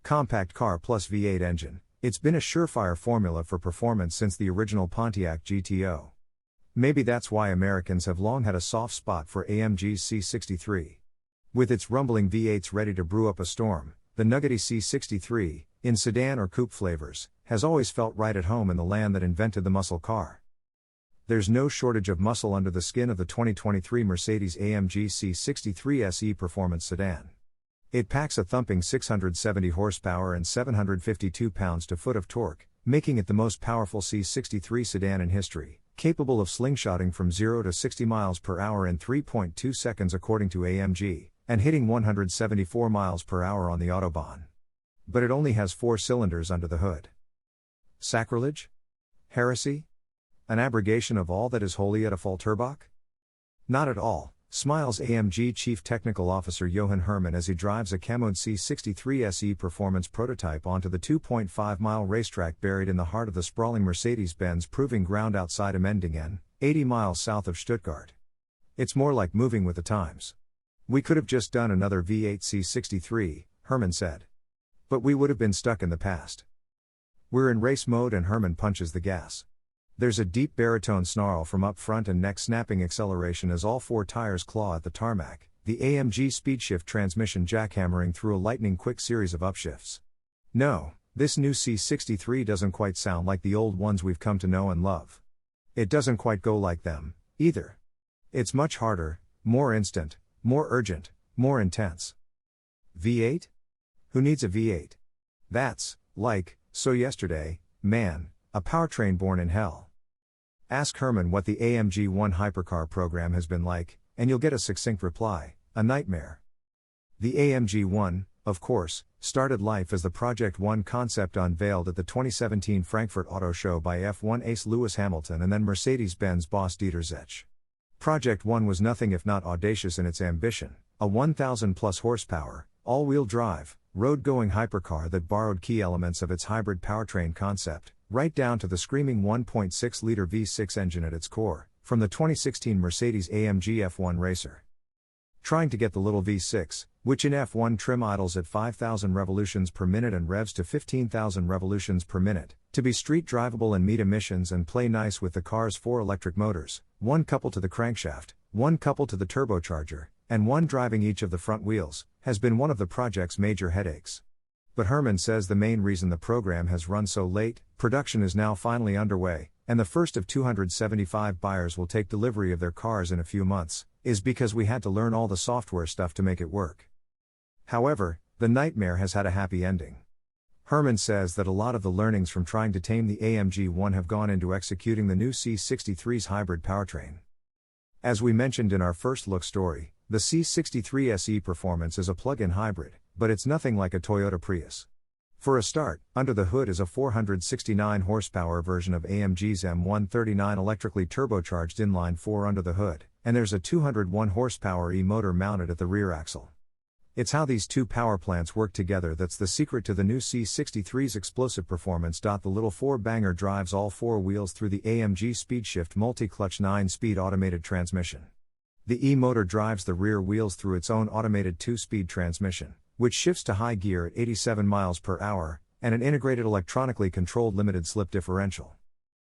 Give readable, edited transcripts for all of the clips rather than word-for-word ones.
Compact car plus V8 engine, it's been a surefire formula for performance since the original Pontiac GTO. Maybe that's why Americans have long had a soft spot for AMG's C63. With its rumbling V8s ready to brew up a storm, the nuggety C63, in sedan or coupe flavors, has always felt right at home in the land that invented the muscle car. There's no shortage of muscle under the skin of the 2023 Mercedes-AMG C63 SE Performance Sedan. It packs a thumping 670 horsepower and 752 pounds-to-foot of torque, making it the most powerful C63 sedan in history, capable of slingshotting from 0 to 60 miles per hour in 3.2 seconds according to AMG, and hitting 174 miles per hour on the Autobahn. But it only has 4 cylinders under the hood. Sacrilege? Heresy? An abrogation of all that is holy at a Vollturbach? Not at all, smiles AMG Chief Technical Officer Johan Hermann as he drives a camoed C63 SE Performance prototype onto the 2.5-mile racetrack buried in the heart of the sprawling Mercedes-Benz proving ground outside Emmendingen, 80 miles south of Stuttgart. It's more like moving with the times. We could have just done another V8 C63, Hermann said. But we would have been stuck in the past. We're in race mode and Hermann punches the gas. There's a deep baritone snarl from up front and neck-snapping acceleration as all 4 tires claw at the tarmac, the AMG speedshift transmission jackhammering through a lightning-quick series of upshifts. No, this new C63 doesn't quite sound like the old ones we've come to know and love. It doesn't quite go like them, either. It's much harder, more instant, more urgent, more intense. V8? Who needs a V8? That's, like, so yesterday, man, a powertrain born in hell. Ask Hermann what the AMG 1 hypercar program has been like, and you'll get a succinct reply: a nightmare. The AMG 1, of course, started life as the Project 1 concept unveiled at the 2017 Frankfurt Auto Show by F1 ace Lewis Hamilton and then Mercedes-Benz boss Dieter Zetsche. Project 1 was nothing if not audacious in its ambition, a 1,000-plus horsepower, all-wheel drive, road-going hypercar that borrowed key elements of its hybrid powertrain concept, right down to the screaming 1.6-liter V6 engine at its core, from the 2016 Mercedes-AMG F1 racer. Trying to get the little V6, which in F1 trim idles at 5,000 revolutions per minute and revs to 15,000 revolutions per minute, to be street drivable and meet emissions and play nice with the car's 4 electric motors, one coupled to the crankshaft, one coupled to the turbocharger, and one driving each of the front wheels, has been one of the project's major headaches. But Hermann says the main reason the program has run so late, production is now finally underway, and the first of 275 buyers will take delivery of their cars in a few months, is because we had to learn all the software stuff to make it work. However, the nightmare has had a happy ending. Hermann says that a lot of the learnings from trying to tame the AMG 1 have gone into executing the new C63's hybrid powertrain. As we mentioned in our first look story, the C63 SE Performance is a plug-in hybrid, but it's nothing like a Toyota Prius. For a start, under the hood is a 469 horsepower version of AMG's M139 electrically turbocharged inline-4 under the hood, and there's a 201 horsepower e-motor mounted at the rear axle. It's how these two power plants work together that's the secret to the new C63's explosive performance. The little 4-banger drives all 4 wheels through the AMG SpeedShift multi-clutch 9-speed automated transmission. The e-motor drives the rear wheels through its own automated 2-speed transmission, which shifts to high gear at 87 miles per hour, and an integrated electronically controlled limited slip differential.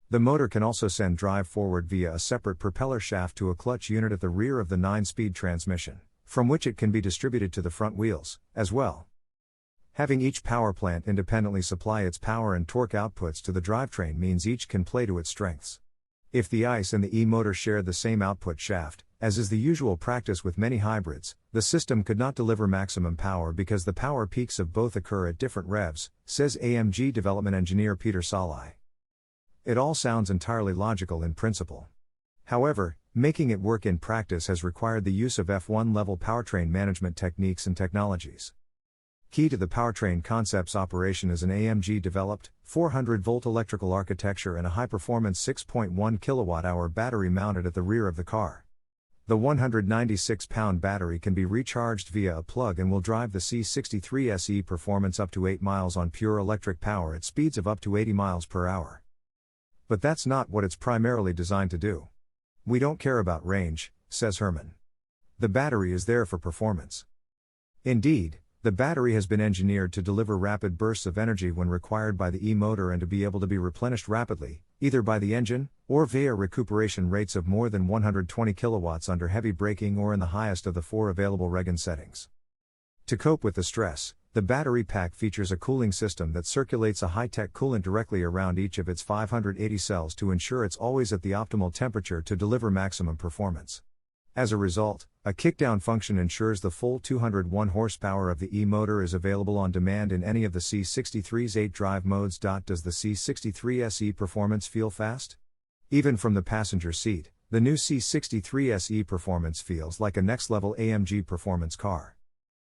The motor can also send drive forward via a separate propeller shaft to a clutch unit at the rear of the 9-speed transmission, from which it can be distributed to the front wheels, as well. Having each power plant independently supply its power and torque outputs to the drivetrain means each can play to its strengths. If the ICE and the e-motor shared the same output shaft, as is the usual practice with many hybrids, the system could not deliver maximum power because the power peaks of both occur at different revs, says AMG development engineer Peter Salai. It all sounds entirely logical in principle. However, making it work in practice has required the use of F1-level powertrain management techniques and technologies. Key to the powertrain concept's operation is an AMG-developed, 400-volt electrical architecture and a high-performance 6.1 kWh battery mounted at the rear of the car. The 196-pound battery can be recharged via a plug and will drive the C63 SE Performance up to 8 miles on pure electric power at speeds of up to 80 miles per hour. But that's not what it's primarily designed to do. We don't care about range, says Hermann. The battery is there for performance. Indeed, The battery has been engineered to deliver rapid bursts of energy when required by the e-motor and to be able to be replenished rapidly, either by the engine, or via recuperation rates of more than 120 kilowatts under heavy braking or in the highest of the 4 available regen settings. To cope with the stress, the battery pack features a cooling system that circulates a high-tech coolant directly around each of its 580 cells to ensure it's always at the optimal temperature to deliver maximum performance. As a result, a kickdown function ensures the full 201 horsepower of the e-motor is available on demand in any of the C63's 8 drive modes. Does the C63 SE performance feel fast? Even from the passenger seat, the new C63 SE performance feels like a next-level AMG performance car.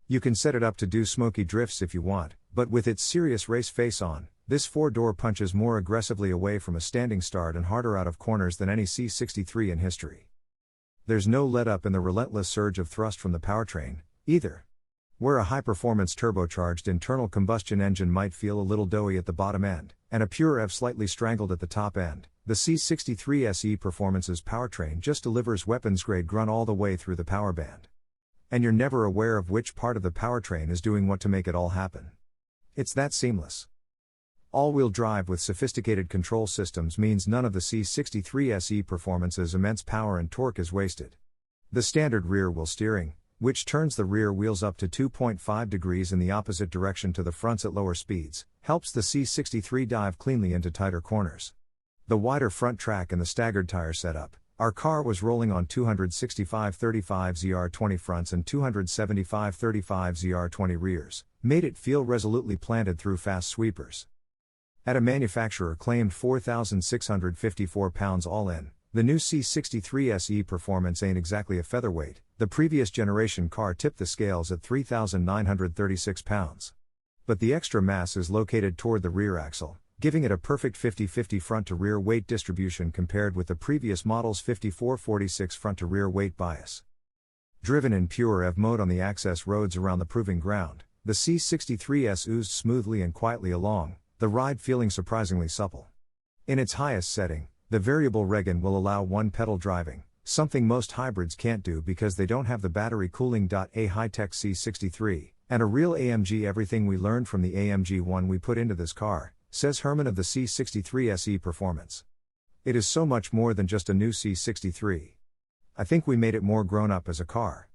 You can set it up to do smoky drifts if you want, but with its serious race face on, this 4-door punches more aggressively away from a standing start and harder out of corners than any C63 in history. There's no let-up in the relentless surge of thrust from the powertrain, either. Where a high-performance turbocharged internal combustion engine might feel a little doughy at the bottom end, and a pure EV slightly strangled at the top end, the C63 SE Performance's powertrain just delivers weapons-grade grunt all the way through the power band. And you're never aware of which part of the powertrain is doing what to make it all happen. It's that seamless. All-wheel drive with sophisticated control systems means none of the C63 SE Performance's immense power and torque is wasted. The standard rear-wheel steering, which turns the rear wheels up to 2.5 degrees in the opposite direction to the fronts at lower speeds, helps the C63 dive cleanly into tighter corners. The wider front track and the staggered tire setup, our car was rolling on 265/35 ZR20 fronts and 275/35 ZR20 rears, made it feel resolutely planted through fast sweepers. At a manufacturer-claimed 4,654 pounds all-in, the new C63 SE Performance ain't exactly a featherweight. The previous generation car tipped the scales at 3,936 pounds. But the extra mass is located toward the rear axle, giving it a perfect 50-50 front-to-rear weight distribution compared with the previous model's 54-46 front-to-rear weight bias. Driven in pure EV mode on the access roads around the proving ground, the C63S oozed smoothly and quietly along, the ride feeling surprisingly supple. In its highest setting, the variable regen will allow one-pedal driving, something most hybrids can't do because they don't have the battery cooling. A high-tech C63, and a real AMG. Everything we learned from the AMG 1 we put into this car, says Herman of the C63 SE Performance. It is so much more than just a new C63. I think we made it more grown up as a car.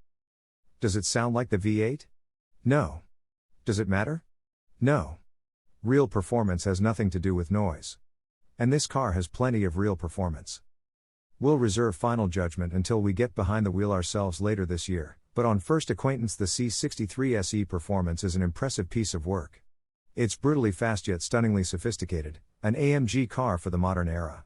Does it sound like the V8? No. Does it matter? No. Real performance has nothing to do with noise. And this car has plenty of real performance. We'll reserve final judgment until we get behind the wheel ourselves later this year, but on first acquaintance the C63 SE Performance is an impressive piece of work. It's brutally fast yet stunningly sophisticated, an AMG car for the modern era.